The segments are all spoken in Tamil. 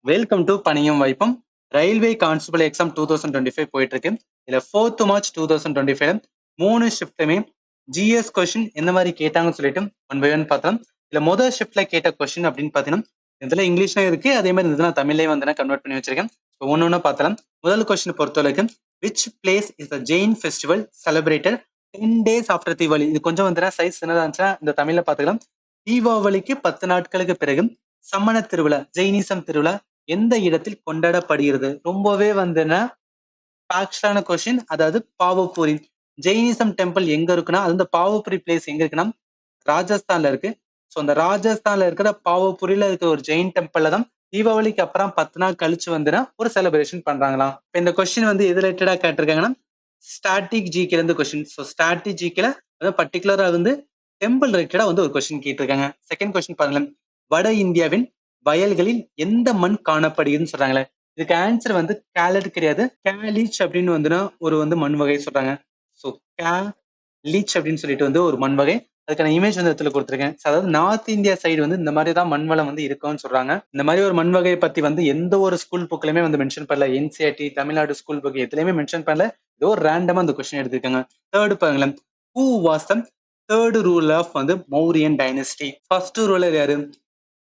வெல்கம் டு பணியும் வாய்ப்பும். ரயில்வே கான்ஸ்டபிள் எக்ஸாம் 2025 போயிட்டு இருக்கு. இதுல 4th மார்ச் 2025 3 ஷிஃப்ட்டுமே ஜிஎஸ் கொஸ்டின் எந்த மாதிரி கேட்டாங்கன்னு சொல்லிட்டு ஒன் பை ஒன் பார்த்தோம். இதுல முதல் ஷிஃப்ட்ல கேட்ட கொஸ்டின் அப்படின்னு பாத்தீங்கன்னா இதுல இங்கிலீஷ்லயும் இருக்கு, அதே மாதிரி இதுல நான் தமிழ்லயே வந்து கன்வெர்ட் பண்ணி வச்சிருக்கேன். ஒன்னு ஒன்னு பார்த்தலாம். முதல் கொஸ்டின் பொறுத்தவரைக்கும் which place is the Jain festival celebrated 10 days after Deepavali. இது கொஞ்சம் வந்து சைஸ் சின்னதா இருந்துச்சுன்னா இந்த தமிழ்ல பாத்துக்கலாம். தீபாவளிக்கு 10 நாட்களுக்கு பிறகு சமண திருவிழா, ஜெயினிசம் திருவிழா எந்த இடத்தில் கொண்டாடப்படுகிறது? ரொம்பவே வந்துன்னா ஃபேக்டான கொஸ்டின். அதாவது பாவபூரி ஜெயினிசம் டெம்பிள் எங்க இருக்குன்னா, அது இந்த பாவபுரி பிளேஸ் எங்க இருக்குன்னா ராஜஸ்தான்ல இருக்கு. ஸோ அந்த ராஜஸ்தான்ல இருக்கிற பாவபுரியில இருக்கிற ஒரு ஜெயின் டெம்பிள்ல தான் தீபாவளிக்கு அப்புறம் 10 நாள் கழிச்சு வந்துன்னா ஒரு செலிப்ரேஷன் பண்றாங்களாம். இப்போ இந்த கொஸ்டின் வந்து எது ரிலேட்டடா கேட்டிருக்காங்கன்னா ஸ்டாட்டிக் ஜிகேல இருந்து கொஸ்டின். ஸோ ஸ்டாட்டிக் ஜிகேல அதாவது பர்டிகுலரா வந்து டெம்பிள் ரிலேட்டடா வந்து ஒரு கொஸ்டின் கேட்டிருக்காங்க. செகண்ட் கொஸ்டின் பாருங்களேன். வட இந்தியாவின் வயல்களில் எந்த மண் காணப்படுகிறதுன்னு சொல்றாங்களே. இதுக்கு ஆன்சர் வந்து கேலட் கிடையாது, கேலிச் அப்படின்னு வந்துன்னா ஒரு வந்து மண் வகை சொல்றாங்க. ஸோ கேலிச் அப்படின்னு சொல்லிட்டு வந்து ஒரு மண் வகை. அதுக்கான இமேஜ் வந்து இடத்துல கொடுத்துருக்கேன். அதாவது நார்த் இந்தியா சைடு வந்து இந்த மாதிரி தான் மண் வளம் வந்து இருக்கும்னு சொல்றாங்க. இந்த மாதிரி ஒரு மண் வகையை பத்தி வந்து எந்த ஒரு ஸ்கூல் புக்லயுமே வந்து மென்ஷன் பண்ணல. என்சிஆர்டி, தமிழ்நாடு ஸ்கூல் புக் எதுலயுமே மென்ஷன் பண்ணல. ஏதோ ரேண்டமா அந்த கொஸ்டின் எடுத்திருக்காங்க. தேர்ட் பாருங்களேன். Who was the third rule of வந்து மௌரியன் டைனஸ்டி? ஃபர்ஸ்ட் ரூலர் யாரு?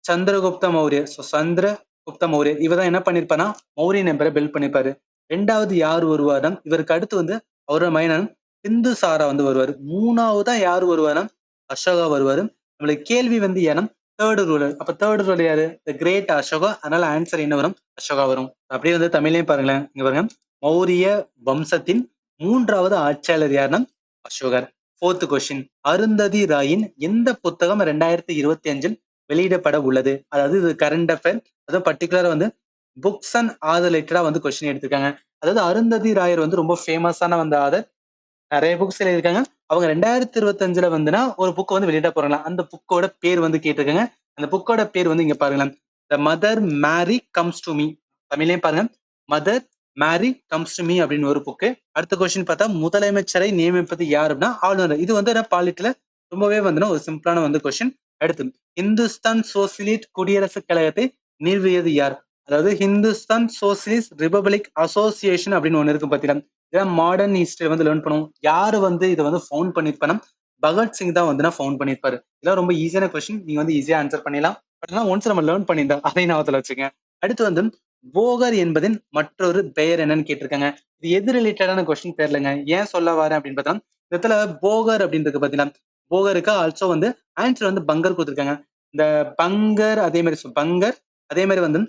சந்திரகுப்த மௌரியர். ஸோ சந்திரகுப்த மௌரியர் இவர் தான் என்ன பண்ணிருப்பாருன்னா மௌரியன் எம்பரை பில்ட் பண்ணிருப்பாரு. ரெண்டாவது யார் வருவாருன்னா இவருக்கு அடுத்து வந்து அவரோட மைனன் பிந்துசாரா வந்து வருவாரு. மூணாவதா யார் வருவாருன்னா அசோகா வருவாரு. நம்மளுக்கு கேள்வி வந்து ஏன்னா தேர்ட் ரூலர். அப்ப தேர்ட் ரூலர் யாரு? The great Ashoka. அதனால ஆன்சர் என்ன வரும்? அசோகா வரும். அப்படியே வந்து தமிழ்லயும் பாருங்களேன். இங்க பாருங்க. மௌரிய வம்சத்தின் மூன்றாவது ஆட்சியாளர் யாருன்னா அசோகர். Fourth question. அருந்ததி ராயின் எந்த புத்தகம் 2025 வெளியிடப்பட உள்ளது? அதாவது இது கரண்ட் அஃபேர், அதுவும் பர்டிகுலரா வந்து புக்ஸ் அண்ட் ஆதர் ரிலேட்டடா வந்து கொஸ்டின் எடுத்திருக்காங்க. அதாவது அருந்ததி ராயர் வந்து ரொம்ப ஃபேமஸான வந்து ஆதர். நிறைய புக்ஸ் எழுதியிருக்காங்க. அவங்க 2025 வந்துன்னா ஒரு புக் வந்து வெளியிட போறாங்க. அந்த புக்கோட பேர் வந்து கேட்டிருக்காங்க. அந்த புக்கோட பேர் வந்து இங்க பாருங்களேன். The Mother Mary comes to me. தமிழ்லயும் பாருங்க. Mother Mary comes to me அப்படின்னு ஒரு புக்கு. அடுத்த கொஸ்டின் பார்த்தா முதலமைச்சரை நியமிப்பது யார் அப்படின்னா ஆளுநர். இது வந்து பாலிட்டில ரொம்பவே வந்து ஒரு சிம்பிளான வந்து கொஸ்டின். அடுத்து இந்துஸ்தான் சோசியலிஸ்ட் குடியரசுக் கழகத்தை நிறுவியது யார்? அதாவது ஹிந்துஸ்தான் சோசியலிஸ்ட் ரிபப்ளிக் அசோசியேஷன் அப்படின்னு ஒண்ணு இருக்கு பாத்தீங்கன்னா. இதான் மாடர்ன் ஹிஸ்டரி வந்து லேர்ன் பண்ணுவோம். யாரு வந்து இதை வந்து ஃபவுண்ட் பண்ணிருப்பானா பகத்சிங் தான் வந்து ஃபவுண்ட் பண்ணிருப்பாரு. இதெல்லாம் ரொம்ப ஈஸியான கொஸ்டின். நீங்க வந்து ஈஸியா ஆன்சர் பண்ணிடலாம். பட் ஆனால் ஒன்ஸ் நம்ம லேர்ன் பண்ணியிருந்தோம், அதை ஞாபகத்துல வச்சுங்க. அடுத்து வந்து போகர் என்பதின் மற்றொரு பெயர் என்னன்னு கேட்டிருக்காங்க. இது எது ரிலேட்டடான கொஸ்டின் தெரியலங்க. ஏன் சொல்ல வரேன் அப்படின்னு பார்த்தா இந்த இடத்துல போகர் அப்படின்றது பாத்தீங்கன்னா போகருக்கு ஆல்சோ வந்து ஆன்சர் வந்து பங்கர் கொடுத்துருக்காங்க. இந்த பங்கர் அதே மாதிரி பங்கர் அதே மாதிரி வந்து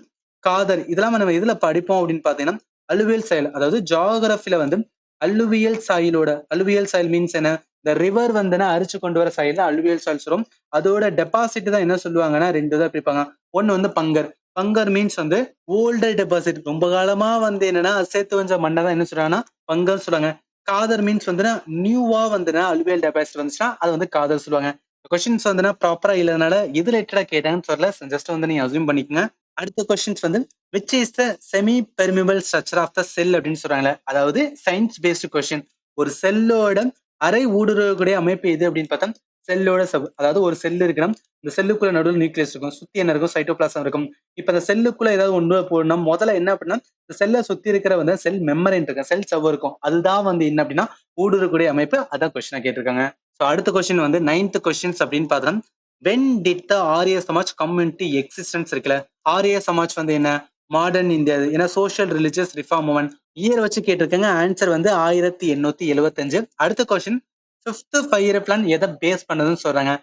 காதர் இதெல்லாம் நம்ம எதுல படிப்போம் அப்படின்னு பாத்தீங்கன்னா அலுவியல் சாயில். அதாவது ஜியோகிராஃபில வந்து அல்லுவியல் சாயிலோட அல்லுவியல் சாயில் மீன்ஸ் என்ன? இந்த ரிவர் வந்துன்னா அரிச்சு கொண்டு வர சாயில் அல்லுவியல் சாயில் சொல்லும். அதோட டெபாசிட் தான் என்ன சொல்லுவாங்கன்னா ரெண்டு தான் பிரிப்பாங்க. ஒன்னு வந்து பங்கர். பங்கர் மீன்ஸ் வந்து ஓல்டர் டெபாசிட். ரொம்ப காலமா வந்து என்னன்னா சேர்த்து வந்த மண்ணை தான் என்ன சொல்றாங்கன்னா பங்கர் சொல்லுவாங்க. காதர் மீன்ஸ் வந்துன்னா நியூவா வந்துன்னா அலுவியல் டெபாசிட் வந்துச்சுன்னா அது வந்து காதர் சொல்லுவாங்க. கொஸ்டின்ஸ் வந்துன்னா ப்ராப்பரா இல்லைனால எது ரிலேட்டடா கேட்டாங்கன்னு சொல்லல. ஜஸ்ட் வந்து நீங்க அசியூம் பண்ணிக்கோங்க. அடுத்த கொஸ்டின்ஸ் வந்து which is the semipermeable structure of the cell அப்படின்னு சொல்றாங்க. அதாவது சயின்ஸ் பேஸ்டு கொஸ்டின். ஒரு செல்லோட அரை ஊடுருவக்கூடிய அமைப்பு எது அப்படின்னு பார்த்தா செல்லோட அதாவது ஒரு செல் இருக்கணும். இந்த செல்லுக்குள்ள நடுவில் நியூக்ளியஸ் இருக்கும், சுத்தி என்ன இருக்கும்? சைட்டோபிளாசம் இருக்கும். இப்ப இந்த செல்லுக்குள்ள ஏதாவது ஒன்று போடணும். முதல்ல என்ன அப்படின்னா இந்த செல்லை சுத்தி இருக்கிற வந்து செல் மெமரின் இருக்கு, செல் சவ்வு இருக்கும். அதுதான் வந்து என்ன அப்படின்னா ஊடுருவக்கூடிய அமைப்பு. அதான் கொஸ்டினா கேட்டிருக்காங்க. ஸோ அடுத்த கொஸ்டின் வந்து 9th கொஸ்டின்ஸ் அப்படின்னு பார்த்தோம். வென் டிட் த ஆரிய சமாஜ் கம்யூனிட்டி எக்ஸிஸ்டன்ஸ் இருக்குல்ல. ஆரிய சமாஜ் வந்து என்ன? Modern India. ஏன்னா social religious reform movement. Year வச்சு கேட்டிருக்காங்க. ஆன்சர் வந்து 1875. அடுத்த கொஸ்டின் 5th 5 இயர் பிளான் எதை பேஸ் பண்ணதுன்னு சொல்றாங்க.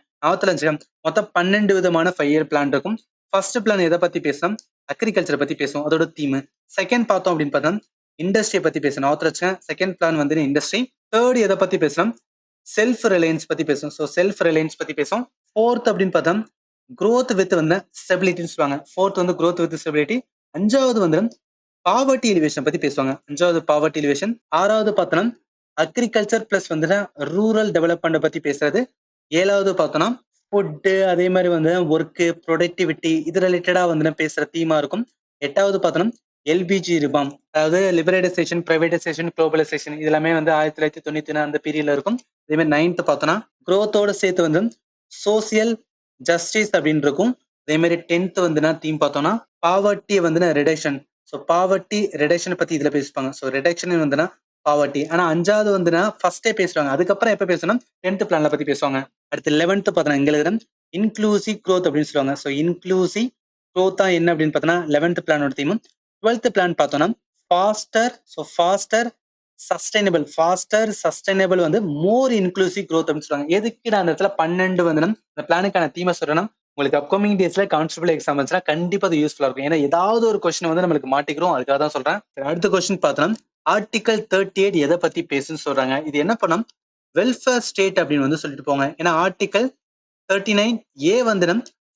மொத்தம் 12 விதமான 5 இயர் பிளான் இருக்கும். ஃபர்ஸ்ட் பிளான் எதை பத்தி பேசும்? அக்ரிகல்ச்சரை பத்தி பேசும், அதோட தீம். செகண்ட் பார்த்தோம் அப்படின்னு பார்த்தா இண்டஸ்ட்ரியை பத்தி பேசணும். செகண்ட் பிளான் வந்து இண்டஸ்ட்ரி. தேர்ட் எதை பத்தி பேசணும்? செல்ஃப் ரிலையன்ஸ் பத்தி பேசும். ஸோ செல்ஃப் ரிலையன்ஸ் பத்தி பேசும். ஃபோர்த் அப்படின்னு பார்த்தா growth வித் வந்து ஸ்டெபிலிட்டின்னு சொல்லுவாங்க. ஃபோர்த் வந்து growth வித் ஸ்டெபிலிட்டி. அஞ்சாவது வந்து பாவர்ட்டி எலிவேஷன் பத்தி பேசுவாங்க. அஞ்சாவது பாவர்ட்டி எலிவேஷன். ஆறாவது பார்த்தோம்னா அக்ரிகல்ச்சர் பிளஸ் வந்து ரூரல் டெவலப்மெண்ட் பத்தி பேசுறது. ஏழாவது பார்த்தோம்னா ஃபுட்டு அதே மாதிரி வந்து ஒர்க்கு ப்ரொடக்டிவிட்டி இது ரிலேட்டடா வந்து பேசுற தீமா இருக்கும். எட்டாவது பார்த்தோம்னா எல்பிஜி ரிபார்ம், அதாவது லிபரலைசேஷன், பிரைவேடைசேஷன், குளோபலைசேஷன் இது எல்லாமே வந்து 1991 அந்த பீரியட்ல இருக்கும். அதே மாதிரி 9th பார்த்தோம்னா growth-ஓட சேர்த்து வந்து சோசியல் ஜஸ்டிஸ் அப்படின்னு இருக்கும். அதே மாதிரி 10th வந்துன்னா தீம் பார்த்தோம்னா பாவர்ட்டி வந்துன்னா ரிடக்ஷன். ஸோ பாவர்ட்டி ரிடக்ஷனை பத்தி இதுல பேசிப்பாங்க. ஸோ ரிடக்ஷன் வந்துன்னா பாவர்ட்டி. ஆனா 5வது வந்துன்னா ஃபர்ஸ்டே பேசுவாங்க. அதுக்கப்புறம் எப்ப பேசணும் 10th பிளான்ல பத்தி பேசுவாங்க. அடுத்து 11th பார்த்தோம்னா இங்க எழுதுறேன் இன்க்ளூசிவ் க்ரோத் அப்படின்னு சொல்லுவாங்க. ஸோ இன்க்ளூசிவ் க்ரோத் தான் என்ன அப்படின்னு பார்த்தோம்னா 11th பிளானோட தீமும். 12th பிளான் பார்த்தோம்னா ஃபாஸ்டர். ஸோ ஃபாஸ்டர் சஸ்டைனபிள் வந்து மோர் இன்க்ளூசிவ் க்ரோத் அப்படின்னு சொல்லுவாங்க. எதுக்கு நான் அந்த இடத்துல 12 வந்து இந்த பிளானுக்கான தீமை சொல்றேன்னா உங்களுக்கு அப்கமிங் டேஸ்ல கான்ஸ்டபிள் எக்ஸாம் வந்துச்சுன்னா கண்டிப்பா அது யூஸ்ஃபுல்லா இருக்கும். ஏன்னா ஏதாவது ஒரு கொஸ்டின் வந்து நம்மளுக்கு மாட்டிக்கிறோம். அதுக்காக தான் சொல்றேன். அடுத்த கொஸ்டின் பார்த்தோம்னா ஆர்டிகல் 38 எதை பத்தி பேசுன்னு சொல்றாங்க. இது என்ன பண்ணும் வெல்ஃபேர் ஸ்டேட் அப்படின்னு வந்து சொல்லிட்டு போங்க. ஏன்னா ஆர்டிகல் 39A வந்து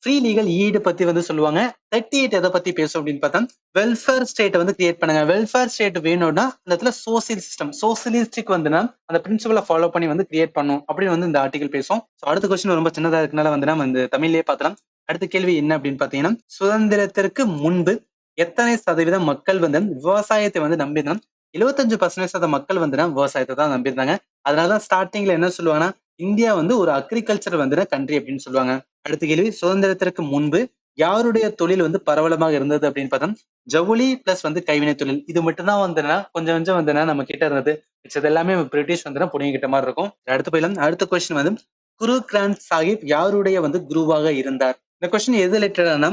ஃப்ரீ லீகல் ஈடு பத்தி வந்து சொல்லுவாங்க. 38 எதை பத்தி பேசும் அப்படின்னு பார்த்தா வெல்ஃபேர் ஸ்டேட் வந்து கிரியேட் பண்ணுங்க. வெல்ஃபேர் ஸ்டேட் வேணும்னா அந்த இடத்துல சோசியல் சிஸ்டம் சோசியலிஸ்டிக் வந்துன்னா அந்த பிரின்சிபலை ஃபாலோ பண்ணி வந்து கிரியேட் பண்ணும் அப்படின்னு வந்து இந்த ஆர்டிகல் பேசும். ஸோ அடுத்த கொஸ்டின் ரொம்ப சின்னதா இருக்கனால வந்து நம்ம இந்த தமிழ்லயே பார்த்தலாம். அடுத்த கேள்வி என்ன அப்படின்னு பாத்தீங்கன்னா சுதந்திரத்திற்கு முன்பு எத்தனை சதவீதம் மக்கள் வந்து விவசாயத்தை வந்து நம்பியிருந்தாங்க. 75% மக்கள் வந்து விவசாயத்தை தான் நம்பியிருந்தாங்க. அதனாலதான் ஸ்டார்டிங்ல என்ன சொல்லுவாங்கன்னா இந்தியா வந்து ஒரு அக்ரிகல்ச்சர் வந்து கண்ட்ரி அப்படின்னு சொல்லுவாங்க. அடுத்த கேள்வி சுதந்திரத்திற்கு முன்பு யாருடைய தொழில் வந்து பரவலமாக இருந்தது அப்படின்னு பார்த்தா ஜவுளி பிளஸ் வந்து கைவினை தொழில். இது மட்டும்தான் வந்துன்னா கொஞ்சம் கொஞ்சம் வந்துன்னா நம்ம கிட்ட இருந்தது. மிச்சது எல்லாமே பிரிட்டிஷ் வந்து புடிங்கிட்ட மாதிரி இருக்கும். அடுத்து போயிடலாம். அடுத்த கொஸ்டின் வந்து குரு கிராந்த் சாஹிப் யாருடைய வந்து குருவாக இருந்தார். இந்த கொஸ்டின் எது ரிலேட்டடான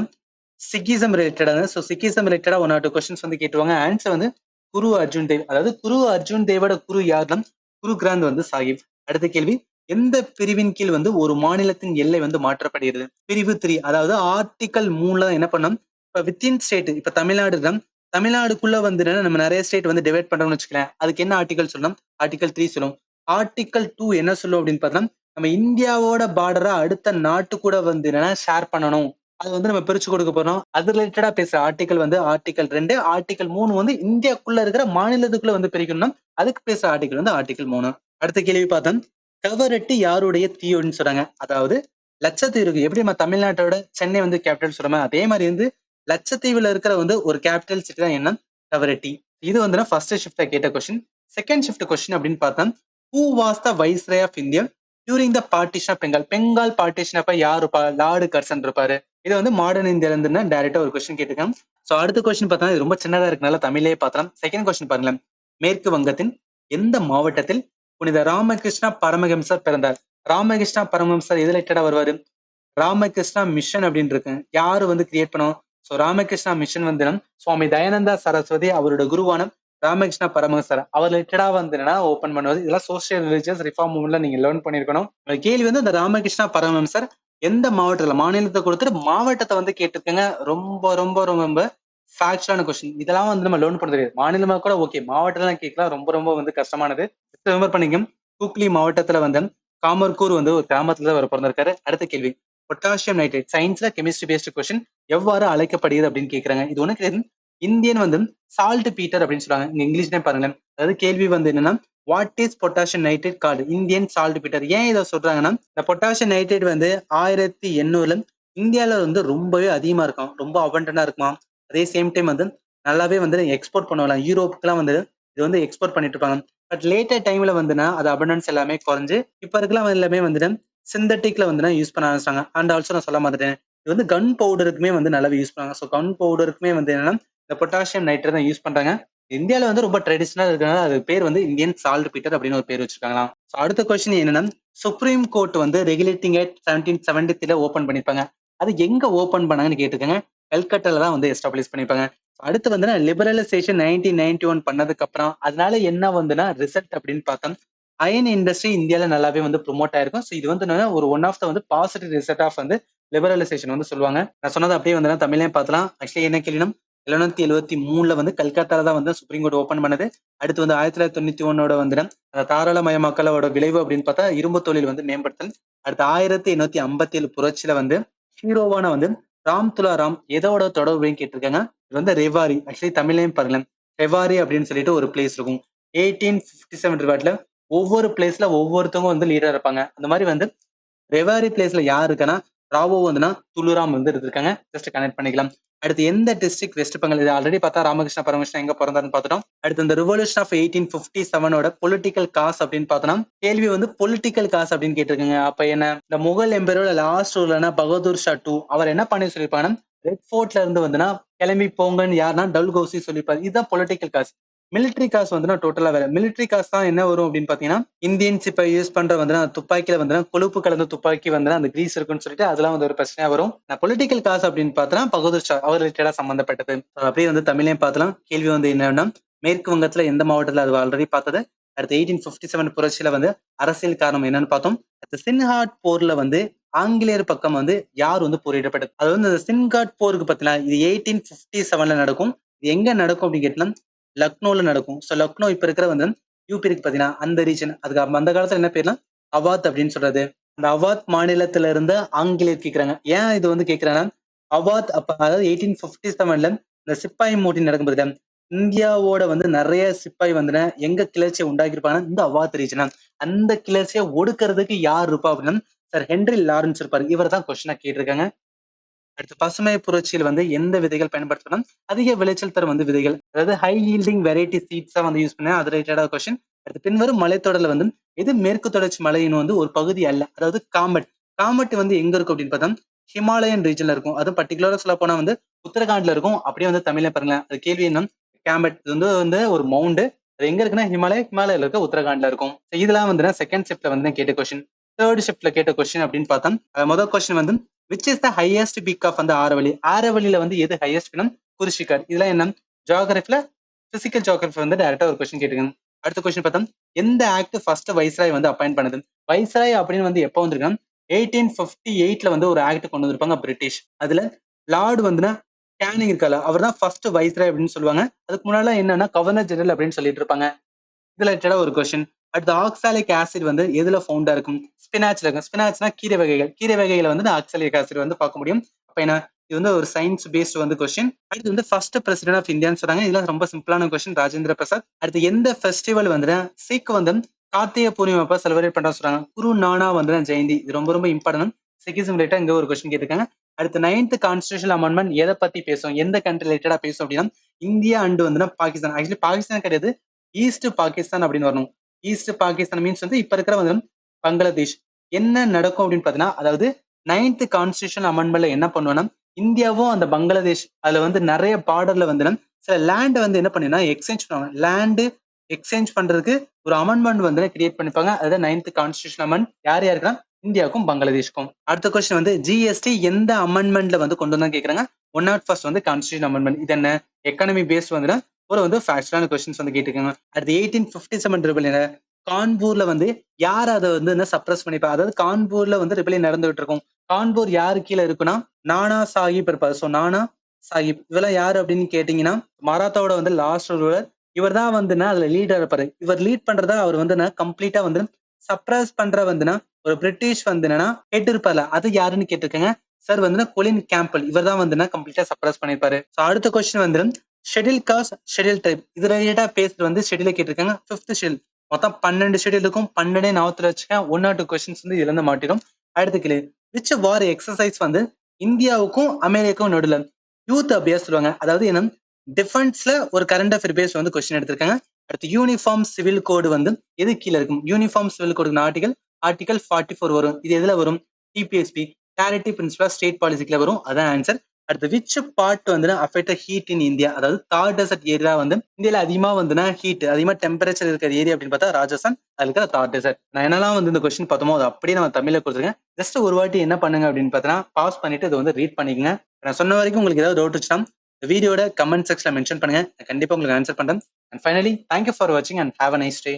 சிக்கிசம் ரிலேட்டடான. ஸோ சிக்கிசம் ரிலேட்டடா 1 or 2 கொஸ்டின்ஸ் வந்து கேட்டுவாங்க. ஆன்சர் வந்து குரு அர்ஜுன் தேவ். அதாவது குரு அர்ஜுன் தேவோட குரு யாருன்னா குரு கிராந்த் வந்து சாஹிப். அடுத்த கேள்வி எந்த பிரிவின் கீழ் வந்து ஒரு மாநிலத்தின் எல்லை வந்து மாற்றப்படுகிறது. பிரிவு 3 அதாவது ஆர்டிகல் 3ல என்ன பண்ணோம் இப்ப வித்தின் ஸ்டேட் இப்ப தமிழ்நாடு தான் தமிழ்நாடுக்குள்ள வந்து நம்ம நிறைய ஸ்டேட் வந்து டிவைட் பண்றோம்னு வச்சுக்கலாம். அதுக்கு என்ன ஆர்டிகல் சொல்லணும் ஆர்டிகல் 3 சொல்லும். ஆர்டிகல் 2 என்ன சொல்லும் அப்படின்னு பார்த்தா நம்ம இந்தியாவோட பார்டரா அடுத்த நாட்டு கூட வந்து என்னன்னா ஷேர் பண்ணணும். அது வந்து நம்ம பிரிச்சு கொடுக்க போறோம். அது ரிலேட்டடா பேசுற ஆர்டிகல் வந்து ஆர்டிகல் 2. ஆர்டிகல் 3 வந்து இந்தியாக்குள்ள இருக்கிற மாநிலத்துக்குள்ள வந்து பிரிக்கணும். அதுக்கு பேசுற ஆர்டிகல் வந்து ஆர்டிகல் 3. அடுத்த கேள்வி பார்த்தோம் கவரட்டி யாருடைய தீவுன்னு சொல்றாங்க. அதாவது லட்சத்தீவுக்கு எப்படி நம்ம தமிழ்நாட்டோட சென்னை வந்து கேபிட்டல் சொல்றோமே அதே மாதிரி வந்து லட்சத்தீவுல இருக்கிற வந்து ஒரு கேபிட்டல் சிட்டி தான் என்ன கவரட்டி. இது வந்து ஃபர்ஸ்ட் ஷிஃப்ட்ல கேட்ட கொஸ்டின். செகண்ட் ஷிஃப்ட் கொஸ்டின் அப்படின்னு பார்த்தா who was the viceroy of India during the partition of Bengal. Bengal partition அப்ப யார் இருப்பா லார்டு கர்சன் இருப்பாரு. இது வந்து மாடர்ன் இந்தியால இருந்து டைரக்டா ஒரு கொஸ்டின் கேட்டிருக்காங்க. சோ அடுத்த கொஸ்டின் பார்த்தா இது ரொம்ப சின்னதா இருக்கனால தமிழே பார்த்தலாம். செகண்ட் கொஸ்டின் பாருங்களேன் மேற்கு வங்கத்தின் எந்த மாவட்டத்தில் புனித ராமகிருஷ்ணா பரமஹம்சர் பிறந்தார். ராமகிருஷ்ணா பரமஹம்சர் எது ரிலேட்டடா வருவாரு ராமகிருஷ்ணா மிஷன் அப்படின்னு இருக்கு. யாரு வந்து கிரியேட் பண்ணும். சோ ராமகிருஷ்ணா மிஷன் வந்து சுவாமி தயானந்தா சரஸ்வதி அவரோட குருவான ராமகிருஷ்ணா பரமஹம்சர் அவர் ரிலேட்டடா வந்து ஓபன் பண்ணுவது. இதெல்லாம் சோசியல் ரிலிஜியஸ் ரிஃபார்ம் மூவ்மெண்ட்ல நீங்க லேர்ன் பண்ணிருக்கணும். கேள்வி வந்து இந்த ராமகிருஷ்ணா பரமஹம்சர் எந்த மாவட்டத்துல மாநிலத்தை கொடுத்துட்டு மாவட்டத்தை வந்து கேட்டிருக்கங்க. ரொம்ப ரொம்ப ரொம்ப ஃபேக்சுவலான கொஸ்டின். இதெல்லாம் வந்து நம்ம லேர்ன் பண்ண தெரியாது. மாநிலமா கூட ஓகே மாவட்டம்லாம் கேட்கலாம். ரொம்ப ரொம்ப வந்து கஷ்டமானது. ரிமெம்பர் பண்ணிக்க ஹூக்ளி மாவட்டத்துல வந்து காமர்கூர் வந்து ஒரு கிராமத்துல வர பிறந்திருக்காரு. அடுத்த கேள்வி பொட்டாசியம் நைட்ரேட் சயின்ஸ்ல கெமிஸ்ட்ரி பேஸ்ட் கொஸ்டின் எவ்வாறு அழைக்கப்படுகிறது அப்படின்னு கேட்கறாங்க. இது ஒண்ணு கிடையாது. இந்தியன் வந்து சால்ட் பீட்டர் அப்படின்னு சொல்றாங்க. இங்க இங்கிலீஷ்லயே பாருங்களேன். அதாவது கேள்வி வந்து என்னன்னா what is potassium nitrate called Indian salt Peter. ஏன் இதை சொல்றாங்கன்னா இந்த பொட்டாசியம் நைட்ரேட் வந்து 1800 இந்தியால வந்து ரொம்பவே அதிகமா இருக்கும். ரொம்ப அபண்டனா இருக்குமா. அதே சேம் டைம் வந்து நல்லாவே வந்து எக்ஸ்போர்ட் பண்ணுவாங்க. யூரோப்புக்குலாம் வந்து இது வந்து எக்ஸ்போர்ட் பண்ணிட்டு இருப்பாங்க. பட் லேட்டர் டைம்ல வந்துன்னா அது அபண்டன்ஸ் எல்லாமே குறைஞ்சு இப்ப இருக்கலாம் எல்லாமே வந்துட்டு சிந்தட்டிக்ல வந்து யூஸ் பண்ண ஆரம்பிச்சாங்க. அண்ட் ஆல்சோ நான் சொல்ல மாட்டேன் இது வந்து கன் பவுடருக்குமே வந்து நல்லாவே யூஸ் பண்ணாங்க. ஸோ கன் பவுடருக்குமே வந்து என்னன்னா இந்த பொட்டாசியம் நைட்ரேட் தான் யூஸ் பண்றாங்க. இந்தியாவில வந்து ரொம்ப ட்ரெடிஷனல் இருக்கிறனால அது பேர் வந்து இந்தியன் சால்ட் பீட்டர் அப்படின்னு ஒரு பேர் வச்சிருக்காங்களாம். ஸோ அடுத்த கொஸ்டின் என்னன்னா சுப்ரீம் கோர்ட் வந்து ரெகுலேட்டிங் ஆக்ட் 1773 ஓபன் பண்ணிருப்பாங்க. அது எங்க ஓபன் பண்ணாங்கன்னு கேட்டிருக்காங்க. கல்கட்டால தான் வந்து எஸ்டாப்ளிஷ் பண்ணிருப்பாங்க. அடுத்து வந்து லிபரலைசேஷன் 1991 பண்ணதுக்கு அப்புறம் அதனால என்ன வந்துன்னா ரிசல்ட் அப்படின்னு பார்த்தோம் அயன் இண்டஸ்ட்ரி இந்தியால நல்லாவே வந்து ப்ரொமோட் ஆயிருக்கும். ஸோ இது வந்து ஒரு ஒன் ஆஃப் த வந்து பாசிட்டிவ் ரிசல்ட் ஆஃப் வந்து லிபரலைசேஷன் வந்து சொல்லுவாங்க. நான் சொன்னது அப்படியே வந்து தமிழ்லயும் பார்த்தலாம். ஆக்சுவலி என்ன கேள்வினா 1773 வந்து கல்கத்தால தான் வந்து சுப்ரீம் கோர்ட் ஓபன் பண்ணது. அடுத்து வந்து 1991 வந்து தாராளமயமாக்கலோட விளைவு அப்படின்னு பார்த்தா இரும்பு தொழில் வந்து மேம்படுத்தல். அடுத்து 1857 புரட்சியில வந்து ஹீரோவான வந்து ராம் துலாராம் எதோட தொடர்புன்னு கேட்டிருக்காங்க. இது வந்து ரெவாரி. ஆக்சுவலி தமிழ்லயும் பாருங்களேன் ரெவாரி அப்படின்னு சொல்லிட்டு ஒரு பிளேஸ் இருக்கும். 1857 ரிவார்ட்ல ஒவ்வொரு பிளேஸ்ல ஒவ்வொருத்தவங்க வந்து லீடர் இருப்பாங்க. அந்த மாதிரி வந்து ரெவாரி பிளேஸ்ல யார் இருக்குன்னா ராவோ வந்துன்னா துளுராம் வந்து இருந்திருக்காங்க. ஜஸ்ட் கனெக்ட் பண்ணிக்கலாம். அடுத்து எந்த டிஸ்ட்ரிக்ட் வெஸ்ட் பெங்கால், இது ஆல்ரெடி பார்த்தா ராமகிருஷ்ண பரமகிருஷ்ணன் எங்க பிறந்தாருன்னு பார்த்துட்டோம். அடுத்து இந்த ரிவல்யூஷன் ஆஃப் 1857 பொலிட்டிக்கல் காஸ் அப்படின்னு பார்த்தோம்னா கேள்வி வந்து பொலிட்டிக்கல் காஸ் அப்படின்னு கேட்டிருக்காங்க. அப்ப என்ன, இந்த முகல் எம்பரோட லாஸ்ட் ரூலர்னா பகதூர் ஷா 2 அவர் என்ன பண்ணி சொல்லியிருப்பாங்கன்னா ரெட் ஃபோர்ட்ல இருந்து வந்துன்னா கிளம்பி போங்கன்னு யாருன்னா டல்கௌசி சொல்லியிருப்பாரு. இதுதான் பொலிட்டிக்கல் காஸ். மிலிட்டரி காசு வந்து டோட்டலா வேற. மிலிட்டரி காசு தான் என்ன வரும் அப்படின்னு பாத்தீங்கன்னா இந்தியன்ஸ் இப்ப யூஸ் பண்ற வந்து துப்பாக்கியில வந்து கொழுப்பு கலந்த துப்பாக்கி வந்து அந்த கிரீஸ் இருக்குன்னு சொல்லிட்டு அதெல்லாம் வந்து ஒரு பிரச்சனையா வரும். பொலிட்டிக்கல் காசு அப்படின்னு பார்த்தா பகதூர் ஷா அவர் ரிலேட்டடா சம்பந்தப்பட்டது. அப்படியே வந்து தமிழையும் பார்த்தலாம். கேள்வி வந்து என்னன்னா மேற்கு வங்கத்துல எந்த மாவட்டத்துல அது ஆல்ரெடி பார்த்தது. அடுத்து 1857 புரட்சியில வந்து அரசியல் காரணம் என்னன்னு பார்த்தோம். அடுத்து சின்ஹாட் போர்ல வந்து ஆங்கிலேயர் பக்கம் வந்து யார் வந்து போரிடப்பட்டது. அது வந்து இந்த சின்ஹாட் போருக்கு பத்தினா இது 1857 நடக்கும். இது எங்க நடக்கும் அப்படின்னு கேட்டா லக்னோல நடக்கும். சோ லக்னோ இப்ப இருக்கிற வந்து யூபி இருக்கு பாத்தீங்கன்னா அந்த ரீஜன். அதுக்கு அந்த காலத்துல என்ன பேர்னா அவாத் அப்படின்னு சொல்றது. அந்த அவாத் மாநிலத்துல இருந்து ஆங்கிலேயர் கேக்குறாங்க. ஏன் இது வந்து கேக்குறாங்கன்னா அவாத் அப்ப அதாவது 1857 இந்த சிப்பாய் மூட்டி நடக்கும் பாத்தீங்கன்னா இந்தியாவோட வந்து நிறைய சிப்பாய் வந்து எங்க கிளர்ச்சியை உண்டாக்கிருப்பாங்கன்னா இந்த அவாத் ரீஜனா. அந்த கிளர்ச்சியை ஒடுக்கிறதுக்கு யார் இருப்பா அப்படின்னா சார் ஹென்ரி லாரன்ஸ் இருப்பாரு. இவர் தான் கொஸ்டினா கேட்டிருக்காங்க. அடுத்து பசுமை புரட்சியில் வந்து எந்த விதைகள் பயன்படுத்தணும், அதிக விளைச்சல் தரும் வந்து விதைகள், அதாவது ஹை ஈல்டிங் வெரைட்டி சீட்ஸா வந்து யூஸ் பண்ண அது ரிலேட்டடான கொஸ்டின். அடுத்து பின்வரும் மலைத்தொடர்ல வந்து இது மேற்கு தொடர்ச்சி மலையின் வந்து ஒரு பகுதி அல்ல. அதாவது காமெட். காமெட் வந்து எங்க இருக்கும் அப்படின்னு பார்த்தா ஹிமாலயன் ரீஜன்ல இருக்கும். அதுவும் பர்டிகுலரா சொல்ல போனா வந்து உத்தரகாண்ட்ல இருக்கும். அப்படியே வந்து தமிழ்ல பாருங்க. அது கேள்வி என்ன, காமெட் இது வந்து ஒரு மவுண்ட். அது எங்க இருக்குன்னா ஹிமாலயில இருக்க உத்தரகாண்ட்ல இருக்கும். இதெல்லாம் வந்து செகண்ட் ஷிப்ட்ல வந்து கேட்ட கொஸ்டின். தேர்ட் ஷிப்ட்ல கேட்ட கொஸ்டின் அப்படின்னு பார்த்தா முதல் கொஸ்டின் வந்து which is the highest peak of அந்த ஆரவழி. ஆரவழியில வந்து எது ஹையஸ்ட் பினம் குருஷிகர். இதெல்லாம் என்ன ஜியோகிராஃபில பிசிக்கல் ஜியோகிராஃபி வந்து டைரக்டா ஒரு கொஸ்டின் கேட்டுருக்காங்க. அடுத்த கொஸ்டின் பார்த்தா எந்த ஆக்ட் ஃபர்ஸ்ட் வைஸ்ராய் வந்து அப்பாயிண்ட் பண்ணது. வைஸ்ராய் அப்படின்னு வந்து எப்போ வந்திருக்காங்க 1858 வந்து ஒரு ஆக்ட் கொண்டு வந்திருப்பாங்க பிரிட்டிஷ். அதுல லார்டு வந்து கேனிங் இருக்கால அவர் தான் ஃபர்ஸ்ட் வைஸ்ராய் அப்படின்னு சொல்லுவாங்க. அதுக்கு முன்னால என்னன்னா கவர்னர் ஜெனரல் அப்படின்னு சொல்லிட்டு இருப்பாங்க. இதுல ரிலேட்டடா ஒரு கொஸ்டின். அடுத்து ஆக்சாலிக் ஆசிட் வந்து எதுல ஃபவுண்டா இருக்கும். ஸ்பினாச்ல இருக்கும். ஸ்பினாச்னா கீரை வகைகள். கீரை வகைகளை வந்து ஆக்சாலிக் ஆசிட் வந்து பார்க்க முடியும். அப்ப என்ன இது வந்து ஒரு சயின்ஸ் பேஸ்ட் வந்து கொஸ்டின். அடுத்து வந்து ஃபர்ஸ்ட் பிரசிடென்ட் ஆஃப் இந்தியான்னு சொல்றாங்க. இதெல்லாம் ரொம்ப சிம்பிளான கொஸ்டின். ராஜேந்திர பிரசாத். அடுத்து எந்த ஃபெஸ்டிவல் வந்து சிக் வந்து கார்த்திகை பூர்ணிமா அப்ப செலிப்ரேட் பண்றா சொல்றாங்க. குரு நானா வந்து ஜெயந்தி. இது ரொம்ப ரொம்ப இம்பார்ட்டன்ட். சிக்கிசம் ரிலேட்டா இங்க ஒரு கொஸ்டின் கேட்டிருக்காங்க. அடுத்து 9th கான்ஸ்டிடியூஷன் அமெண்ட்மெண்ட் எதை பத்தி பேசும், எந்த கண்ட்ரி ரிலேட்டடா பேசும் அப்படின்னா இந்தியா அண்ட் வந்து பாகிஸ்தான். ஆக்சுவலி பாகிஸ்தான் கிடையாது, ஈஸ்ட் பாகிஸ்தான் அப்படின்னு வரணும். ஈஸ்ட் பாகிஸ்தான் மீன்ஸ் வந்து இப்ப இருக்கிற வந்து பங்களாதேஷ். என்ன நடக்கும் அப்படின்னு பாத்தீங்கன்னா அதாவது 9th கான்ஸ்டிடியூஷன் அமெண்ட்மெண்ட்ல என்ன பண்ணுவோம்னா இந்தியாவும் அந்த பங்களாதேஷ் அதுல வந்து நிறைய பார்டர்ல வந்து சில லேண்ட் வந்து என்ன பண்ணினா எக்ஸ்சேஞ்ச் பண்ணுவாங்க. லேண்டு எக்ஸ்சேஞ்ச் பண்றதுக்கு ஒரு அமெண்ட்மெண்ட் வந்து கிரியேட் பண்ணிப்பாங்க. அதாவது 9th கான்ஸ்டிடியூஷன் அமெண்ட் யார் யாருக்குன்னா இந்தியாவுக்கும் பங்களாதேஷ்க்கும். அடுத்த கொஸ்டின் வந்து ஜிஎஸ்டி எந்த அமெண்ட்மெண்ட்ல வந்து கொண்டு வந்தா கேக்குறாங்க. 101 வந்து கான்ஸ்டிடியூஷன் அமெண்ட்மெண்ட். இது என்ன எக்கானமி பேஸ்ட் வந்து ஒரு வந்து ஃபேக்டான கொஸ்டின்ஸ் வந்து கேட்டுருக்காங்க. அடுத்து 1857 ரிபெலியன் கான்பூர்ல வந்து யார் அதை வந்து என்ன சப்ரஸ் பண்ணிப்பா. அதாவது கான்பூர்ல வந்து ரிபெலியன் நடந்துகிட்டு இருக்கும். கான்பூர் யாரு கீழே இருக்குன்னா நானா சாஹிப் இருப்பாரு. ஸோ நானா சாஹிப் இவெல்லாம் யாரு அப்படின்னு கேட்டீங்கன்னா மராத்தாவோட வந்து லாஸ்ட் ரூலர். இவர் தான் வந்துன்னா அதுல லீடர் இருப்பாரு. இவர் லீட் பண்றதா அவர் வந்து கம்ப்ளீட்டா வந்து சப்ரஸ் பண்ற வந்துன்னா ஒரு பிரிட்டிஷ் வந்து என்னன்னா ஹெட் இருப்பார்ல அது யாருன்னு கேட்டிருக்காங்க. சார் வந்து கொலின் கேம்பல் இவர் தான் வந்து கம்ப்ளீட்டா சப்ரஸ் பண்ணிருப்பாரு. ஸோ அடுத்த கொஸ்டின் வந்து ஷெட்யூல் காஸ்ட் ஷெட்யூல் டைப் இது ரிலேட்டா பேசுறது வந்து ஷெட்யூல கேட்டிருக்காங்க. 5th ஷெட்யூல் மொத்தம் 12 ஷெட்யூல் இருக்கும். 12 ஞாபகத்துல வச்சுக்கேன். 1 or 2 கொஸ்டின்ஸ் வந்து இதுல இருந்து மாட்டிடும். அடுத்த கேள்வி விச் வார் எக்ஸசைஸ் வந்து இந்தியாவுக்கும் அமெரிக்காவுக்கும் நடுவில் யூத் அபியாஸ் சொல்லுவாங்க. அதாவது என்ன டிஃபென்ஸ்ல ஒரு கரண்ட் அஃபேர் பேஸ் வந்து கொஸ்டின் எடுத்திருக்காங்க. அடுத்து யூனிஃபார்ம் சிவில் கோடு வந்து எது கீழே இருக்கும். யூனிஃபார்ம் சிவில் கோடு ஆர்டிகல் 44 வரும். இது எதுல வரும் டிபிஎஸ்பி கிளாரிட்டி பிரின்சிபல் ஸ்டேட் பாலிசிக்குல வரும். அதான் ஆன்சர். அடுத்து விச் பார்ட் வந்து அஃபெக்ட் ஹீட் இன் இந்தியா. அதாவது தார் டெசர்ட் ஏரியா வந்து இந்தியால அதிகமா வந்து ஹீட் அதிகமா டெம்பரேச்சர் இருக்கிற ஏரியா அப்படின்னு பார்த்தா ராஜஸ்தான். அது இருக்கிற தார் டெசர்ட். நான் என்னெல்லாம் வந்து இந்த கொஸ்டின் பார்த்தோமோ அது அப்படியே நம்ம தமிழ்ல கொடுத்துருக்கேன். ஜஸ்ட் ஒரு வாட்டி என்ன பண்ணுங்க அப்படின்னு பார்த்தீங்கன்னா பாஸ் பண்ணிட்டு இதை வந்து ரீட் பண்ணிக்கங்க. நான் சொன்ன வரைக்கும் உங்களுக்கு ஏதாவது டவுட் இருந்துச்சுன்னா இந்த வீடியோட கமெண்ட் செக்ஷன்ல மென்ஷன் பண்ணுங்க. நான் கண்டிப்பா உங்களுக்கு ஆன்சர் பண்றேன். அண்ட் ஃபைனலி தேங்க்யூ ஃபார் வாட்சிங் and have a nice day.